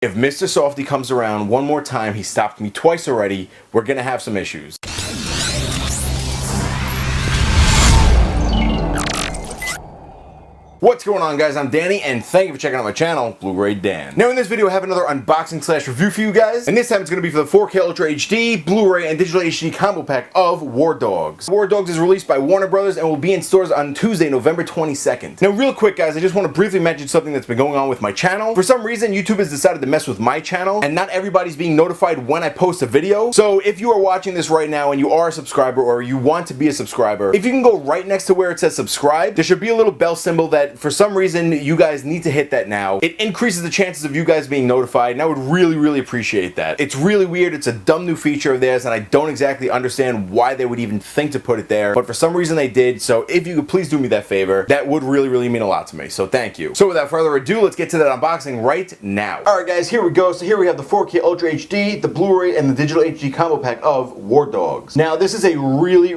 If Mr. Softy comes around one more time, he stopped me twice already, we're gonna have some issues. What's going on, guys? I'm Danny, and thank you for checking out my channel, Bluray Dan. Now in this video I have another unboxing / review for you guys, and this time it's going to be for the 4K Ultra HD, Blu-ray, and Digital HD combo pack of War Dogs. War Dogs is released by Warner Brothers and will be in stores on Tuesday, November 22nd. Now real quick, guys, I just want to briefly mention something that's been going on with my channel. For some reason, YouTube has decided to mess with my channel, and not everybody's being notified when I post a video. So if you are watching this right now and you are a subscriber or you want to be a subscriber, if you can go right next to where it says subscribe, there should be a little bell symbol that for some reason you guys need to hit that now. It increases the chances of you guys being notified, and I would really appreciate that. It's really weird. It's a dumb new feature of theirs, and I don't exactly understand why they would even think to put it there, but for some reason they did. So if you could please do me that favor, that would really mean a lot to me. So thank you. So without further ado, let's get to that unboxing right now. Alright guys, here we go. So here we have the 4K Ultra HD, the Blu-ray, and the Digital HD combo pack of War Dogs. Now this is a really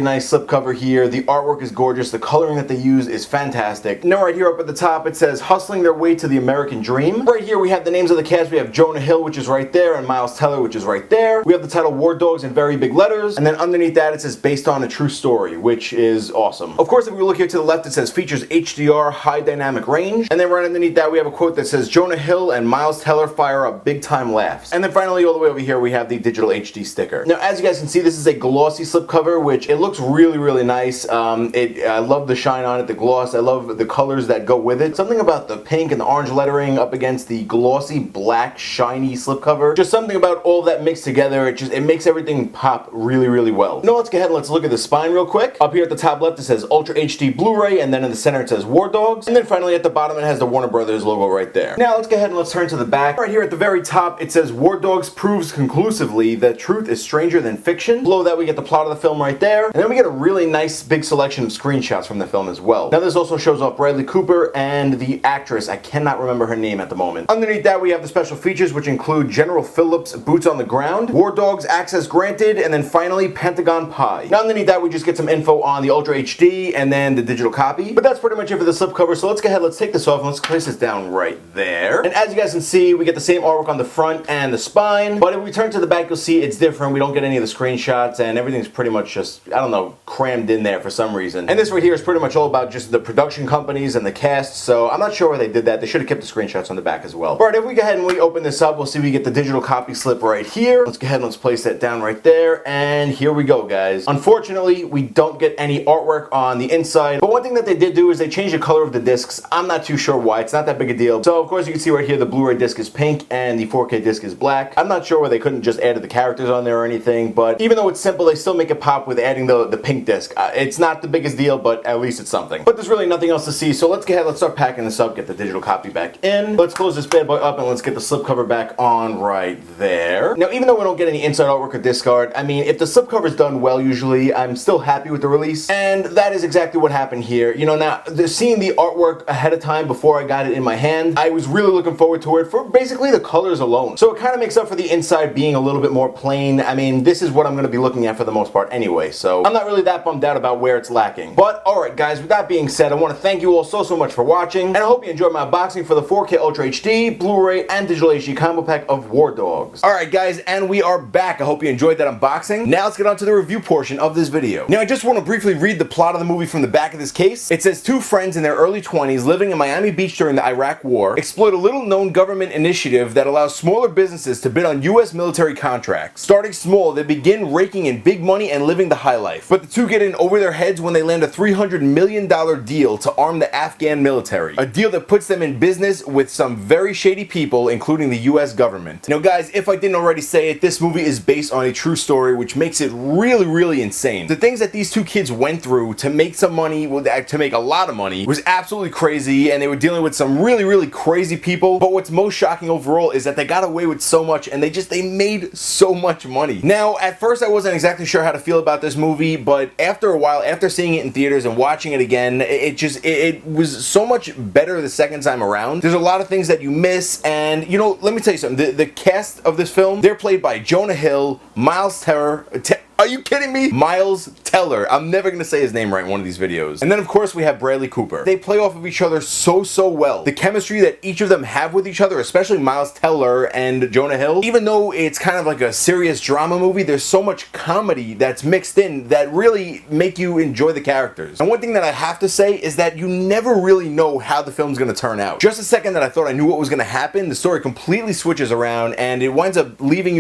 nice slipcover here. The artwork is gorgeous. The coloring that they use is fantastic. Now right here up at the top it says hustling their way to the American dream. Right here we have the names of the cast. We have Jonah Hill, which is right there, and Miles Teller, which is right there. We have the title War Dogs in very big letters, and then underneath that it says based on a true story, which is awesome. Of course, if we look here to the left, it says features HDR high dynamic range, and then right underneath that we have a quote that says Jonah Hill and Miles Teller fire up big time laughs. And then finally all the way over here we have the Digital HD sticker. Now as you guys can see, this is a glossy slipcover, which it looks really nice. I love the shine on it, the gloss. I love the colors that go with it. Something about the pink and the orange lettering up against the glossy black shiny slipcover. Just something about all of that mixed together. It makes everything pop really well. Now let's go ahead and let's look at the spine real quick. Up here at the top left it says Ultra HD Blu-ray, and then in the center it says War Dogs, and then finally at the bottom it has the Warner Brothers logo right there. Now let's go ahead and let's turn to the back. Right here at the very top it says War Dogs proves conclusively that truth is stranger than fiction. Below that we get the plot of the film right there, and then we get a really nice big selection of screenshots from the film as well. Now this also shows off Bradley Cooper and the actress, I cannot remember her name at the moment. Underneath that we have the special features, which include General Phillips' boots on the ground, War Dogs access granted, and then finally Pentagon Pie. Now underneath that we just get some info on the Ultra HD and then the digital copy. But that's pretty much it for the slipcover, so let's go ahead, let's take this off and let's place this down right there. And as you guys can see, we get the same artwork on the front and the spine, but if we turn to the back you'll see it's different. We don't get any of the screenshots, and everything's pretty much just, I don't know, crammed in there for some reason. And this right here is pretty much all about just the production companies and the cast, so I'm not sure why they did that. They should have kept the screenshots on the back as well. Alright, if we go ahead and we open this up, we'll see we get the digital copy slip right here. Let's go ahead and let's place that down right there, and here we go, guys. Unfortunately, we don't get any artwork on the inside, but one thing that they did do is they changed the color of the discs. I'm not too sure why. It's not that big a deal. So of course you can see right here the Blu-ray disc is pink and the 4K disc is black. I'm not sure why they couldn't just add the characters on there or anything, but even though it's simple, they still make it pop with adding the pink disc. It's not the biggest deal, but at least it's something. But there's really nothing else to see, so let's go ahead, let's start packing this up, get the digital copy back in. Let's close this bad boy up and let's get the slipcover back on right there. Now, even though we don't get any inside artwork or disc art, I mean, if the slipcover is done well, usually, I'm still happy with the release, and that is exactly what happened here. You know, now, seeing the artwork ahead of time before I got it in my hand, I was really looking forward to it for basically the colors alone. So it kind of makes up for the inside being a little bit more plain. I mean, this is what I'm going to be looking at for the most part anyway, so I'm not really that bummed out about where it's lacking. But, alright guys, with that being said, I want to thank you all so much for watching, and I hope you enjoyed my unboxing for the 4K Ultra HD, Blu-ray, and Digital HD combo pack of War Dogs. Alright guys, and we are back. I hope you enjoyed that unboxing. Now let's get on to the review portion of this video. Now I just want to briefly read the plot of the movie from the back of this case. It says two friends in their early 20s living in Miami Beach during the Iraq War exploit a little known government initiative that allows smaller businesses to bid on US military contracts. Starting small, they begin raking in big money and living the high life. But the two get in over their heads when they land a $300 million deal to arm the Afghan military. A deal that puts them in business with some very shady people, including the US government. Now guys, if I didn't already say it, this movie is based on a true story, which makes it really insane. The things that these two kids went through to make some money, to make a lot of money, was absolutely crazy, and they were dealing with some really crazy people. But what's most shocking overall is that they got away with so much, and they made so much money. Now, at first I wasn't exactly sure how to feel about this movie, but after a while, after seeing it in theaters and watching it again, it was so much better the second time around. There's a lot of things that you miss, and you know, let me tell you something. The cast of this film, they're played by Jonah Hill, Miles Teller, Are you kidding me? Miles Teller. I'm never gonna say his name right in one of these videos. And then of course we have Bradley Cooper. They play off of each other so well. The chemistry that each of them have with each other, especially Miles Teller and Jonah Hill, even though it's kind of like a serious drama movie, there's so much comedy that's mixed in that really make you enjoy the characters. And one thing that I have to say is that you never really know how the film's gonna turn out. Just a second that I thought I knew what was gonna happen, the story completely switches around and it winds up leaving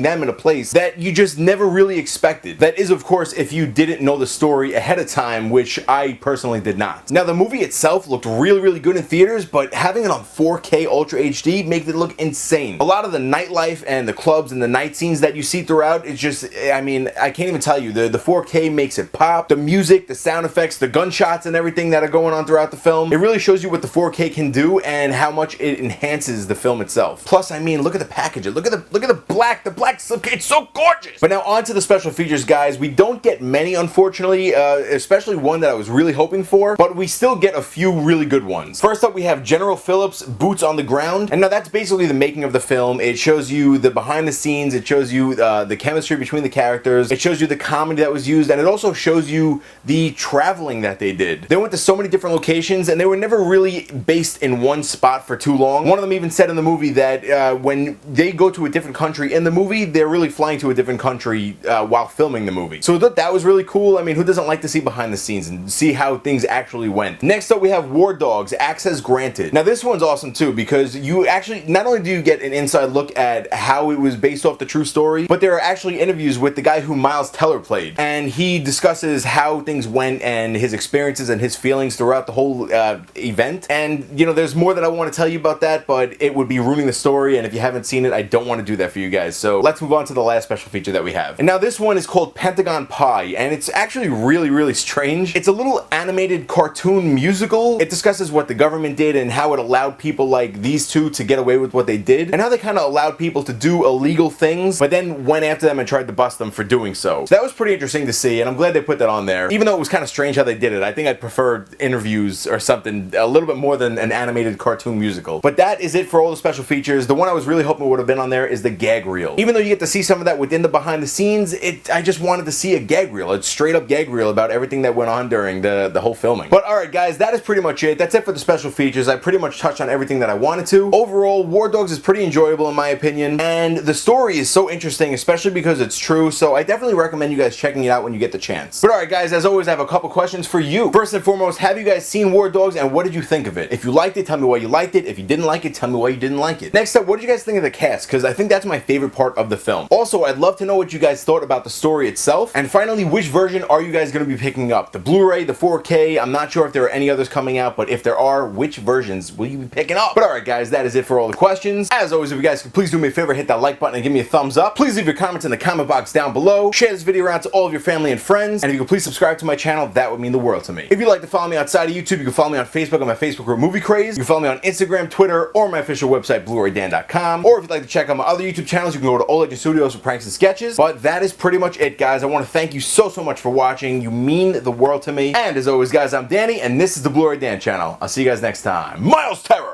them in a place that you just never really expected. That is, of course, if you didn't know the story ahead of time, which I personally did not. Now, the movie itself looked really good in theaters, but having it on 4K Ultra HD made it look insane. A lot of the nightlife and the clubs and the night scenes that you see throughout, it's just, I mean, I can't even tell you. The 4K makes it pop. The music, the sound effects, the gunshots and everything that are going on throughout the film, it really shows you what the 4K can do and how much it enhances the film itself. Plus, I mean, look at the package. Look at the black slipcase. It's so gorgeous. But now on to the special features, guys. We don't get many, unfortunately, especially one that I was really hoping for, but we still get a few really good ones. First up, we have General Phillips' Boots on the Ground, and now that's basically the making of the film. It shows you the behind the scenes, it shows you the chemistry between the characters, it shows you the comedy that was used, and it also shows you the traveling that they did. They went to so many different locations, and they were never really based in one spot for too long. One of them even said in the movie that when they go to a different country in the movie, they're really flying to a different country while filming the movie. So I thought that was really cool. I mean, who doesn't like to see behind the scenes and see how things actually went? Next up, we have War Dogs, Access Granted. Now this one's awesome too, because you actually, not only do you get an inside look at how it was based off the true story, but there are actually interviews with the guy who Miles Teller played, and he discusses how things went and his experiences and his feelings throughout the whole event. And you know, there's more that I want to tell you about that, but it would be ruining the story, and if you haven't seen it, I don't want to do that for you guys. So let's move on to the last special feature that we have. And now this one is called Pentagon Pie, and it's actually really strange. It's a little animated cartoon musical. It discusses what the government did and how it allowed people like these two to get away with what they did, and how they kind of allowed people to do illegal things, but then went after them and tried to bust them for doing so. So that was pretty interesting to see, and I'm glad they put that on there. Even though it was kind of strange how they did it, I think I'd prefer interviews or something a little bit more than an animated cartoon musical. But that is it for all the special features. The one I was really hoping would have been on there is the gag reel. Even though you get to see some of that within the behind the scenes, I just wanted to see a gag reel, a straight up gag reel about everything that went on during the whole filming. But alright guys, that is pretty much it. That's it for the special features. I pretty much touched on everything that I wanted to. Overall, War Dogs is pretty enjoyable in my opinion, and the story is so interesting, especially because it's true, so I definitely recommend you guys checking it out when you get the chance. But alright guys, as always, I have a couple questions for you. First and foremost, have you guys seen War Dogs, and what did you think of it? If you liked it, tell me why you liked it. If you didn't like it, tell me why you didn't like it. Next up, what did you guys think of the cast? Because I think that's my favorite part of the film. Also, I'd love to know what you guys thought about the story itself. And finally, which version are you guys going to be picking up? The Blu-ray, the 4K? I'm not sure if there are any others coming out, but if there are, which versions will you be picking up? But alright guys, that is it for all the questions. As always, if you guys could please do me a favor, hit that like button and give me a thumbs up. Please leave your comments in the comment box down below. Share this video around to all of your family and friends. And if you could please subscribe to my channel, that would mean the world to me. If you'd like to follow me outside of YouTube, you can follow me on Facebook on my Facebook group Movie Craze. You can follow me on Instagram, Twitter, or my official website, BluRayDan.com. Or if you'd like to check out my other YouTube channels, you can go to All Legend Studios for pranks and sketches. But that is pretty much it, guys. I want to thank you so much for watching. You mean the world to me. And as always, guys, I'm Danny, and this is the Bluray Dan channel. I'll see you guys next time. Miles Terror!